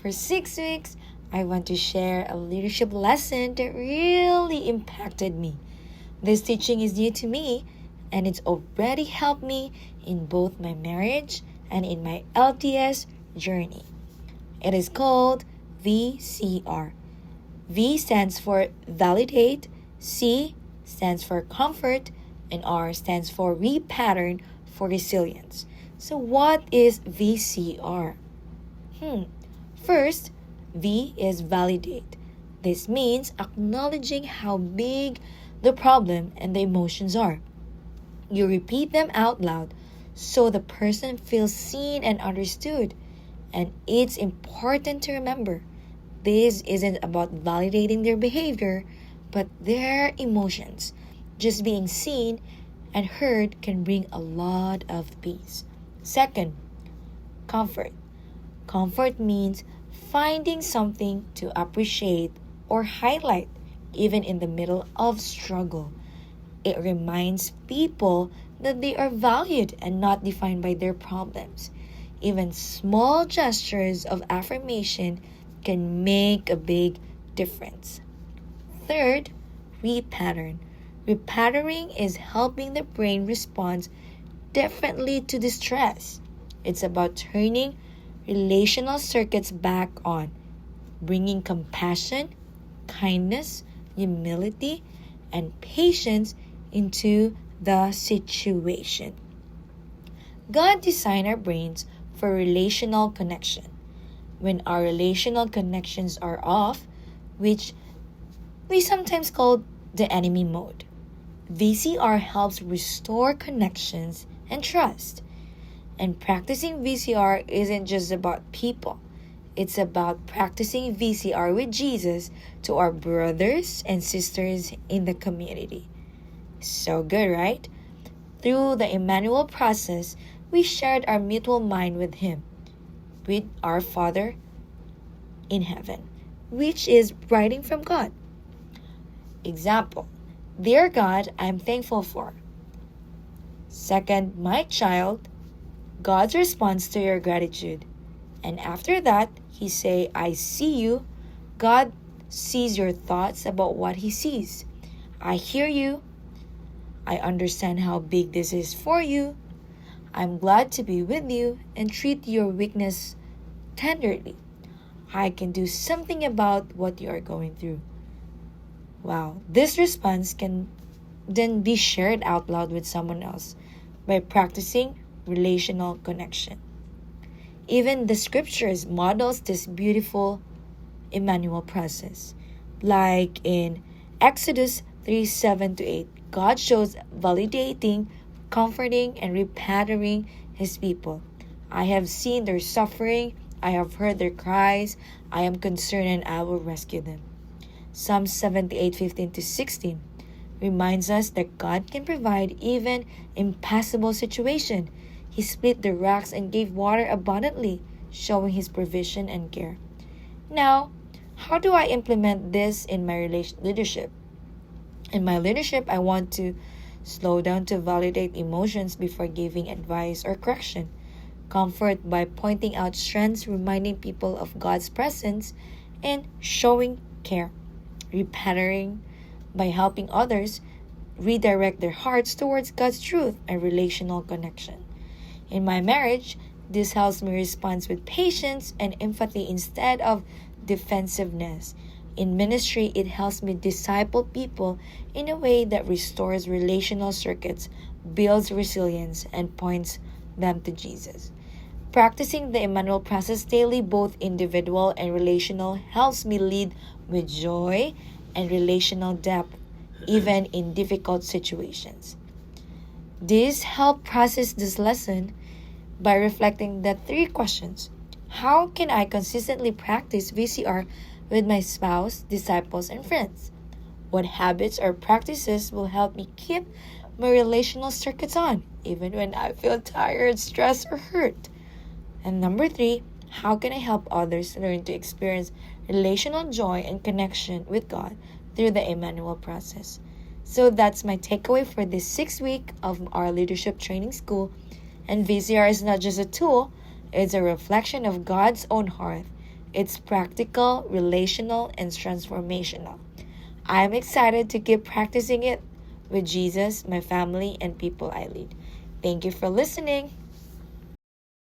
For 6 weeks, I want to share a leadership lesson that really impacted me. This teaching is new to me, and it's already helped me in both my marriage and in my LTS journey. It is called VCR. V stands for validate, C stands for comfort, and R stands for repattern for resilience. So what is VCR? First, V is validate. This means acknowledging how big the problem and the emotions are. You repeat them out loud so the person feels seen and understood. And it's important to remember, this isn't about validating their behavior, but their emotions. Just being seen and heard can bring a lot of peace. Second, comfort. Comfort means finding something to appreciate or highlight even in the middle of struggle. It reminds people that they are valued and not defined by their problems. Even small gestures of affirmation can make a big difference. Third, repattern. Repatterning is helping the brain respond differently to distress. It's about turning relational circuits back on, bringing compassion, kindness, humility, and patience into the situation. God designed our brains for relational connection. When our relational connections are off, which we sometimes call the enemy mode, VCR helps restore connections and trust. And practicing VCR isn't just about people. It's about practicing VCR with Jesus to our brothers and sisters in the community. So good, right? Through the Emmanuel process, we shared our mutual mind with Him, with our Father in heaven, which is writing from God. Example, Dear God, I'm thankful for. Second, my child, God's response to your gratitude. And after that, He say, I see you. God sees your thoughts about what He sees. I hear you. I understand how big this is for you. I'm glad to be with you and treat your weakness tenderly. I can do something about what you are going through. Wow, this response can then be shared out loud with someone else by practicing relational connection. Even the scriptures models this beautiful Emmanuel process. Like in Exodus 3:7-8, God shows validating, comforting, and repattering His people. I have seen their suffering, I have heard their cries, I am concerned and I will rescue them. Psalm 78:15-16 reminds us that God can provide even impassable situation. He split the rocks and gave water abundantly, showing His provision and care. Now, how do I implement this in my leadership? In my leadership, I want to slow down to validate emotions before giving advice or correction. Comfort by pointing out strengths, reminding people of God's presence, and showing care. Repattering by helping others redirect their hearts towards God's truth and relational connection. In my marriage, this helps me respond with patience and empathy instead of defensiveness. In ministry, it helps me disciple people in a way that restores relational circuits, builds resilience, and points them to Jesus. Practicing the Emmanuel process daily, both individual and relational, helps me lead with joy and relational depth, even in difficult situations. This helped process this lesson by reflecting the 3 questions. How can I consistently practice VCR with my spouse, disciples, and friends? What habits or practices will help me keep my relational circuits on, even when I feel tired, stressed, or hurt? And number 3, how can I help others learn to experience relational joy and connection with God through the Emmanuel process? So that's my takeaway for this 6th week of our leadership training school. And VCR is not just a tool, it's a reflection of God's own heart. It's practical, relational, and transformational. I'm excited to keep practicing it with Jesus, my family, and people I lead. Thank you for listening.